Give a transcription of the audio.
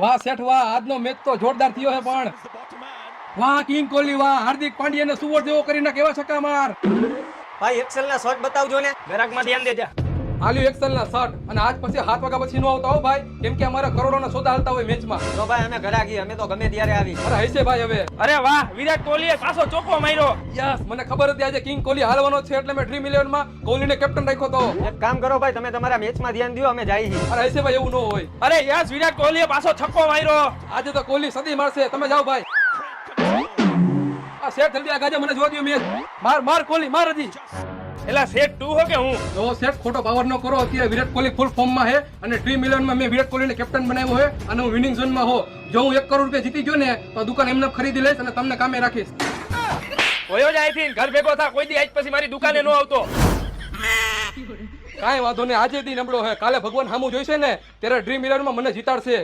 વાહ શેઠ વાહ, આજનો મેચ તો જોરદાર થયો છે પણ વાહ કિંગ કોહલી વાહ, હાર્દિક પાંડ્યાને સુવર જેવો કરીને કેવા છક્કા માર. ભાઈ એક્સેલ ના શોટ બતાવજો ને. ગ્રાહકમાં ધ્યાન દેજા. આલ્યું એક્સેલ ના શર્ટ અને આજ પછી 7 વાગ્યા પછી નો આવતા હો ભાઈ, કેમ કે અમારા કરોડોના સોદા હાલતા હોય મેચમાં. તો ભાઈ અમે ઘરાકી, અમે તો ગમે ત્યારે આવી. અરે હશે ભાઈ હવે. અરે વાહ, વિરાટ કોહલીએ પાછો ચોકો માર્યો. યસ, મને ખબર હતી આજે કિંગ કોહલી હાલવાનો છે એટલે મેં ડ્રીમ 11 માં કોહલીને કેપ્ટન રાખ્યો તો. એક કામ કરો ભાઈ, તમે તમારા મેચમાં ધ્યાન દો, અમે જાય છીએ. અરે હશે ભાઈ, એવું ન હોય. અરે યસ, વિરાટ કોહલીએ પાછો છક્કો માર્યો. આજે તો કોહલી સદી મારશે, તમે જાઓ ભાઈ. આ શેઠ જલ્દી આ ગાજે મને જોવા દો મેચ. માર માર કોહલી માર હજી. એલા સેટ તું હો કે હું? તો શેઠ ખોટો પાવર ન કરો, અત્યારે વિરાટ કોહલી ફૂલ ફોર્મમાં છે અને ડ્રીમ 11 માં મેં વિરાટ કોહલીને કેપ્ટન બનાવ્યો છે અને હું વિનિંગ ઝોનમાં હો. જો હું 1 કરોડ રૂપિયા જીતી ગયો ને તો દુકાન એમને ખરીદી લઈશ અને તમને કામે રાખીશ. હોયો જ આઈથી ઘર ભેગો થા, કોઈ દી આજ પછી મારી દુકાને નો આવતો. કાંઈ વાંધો નહીં, આજે દી નબળો છે, કાલે ભગવાન સામું જોઈશે ને ત્યારે ડ્રીમ 11 માં મને જીતાડશે.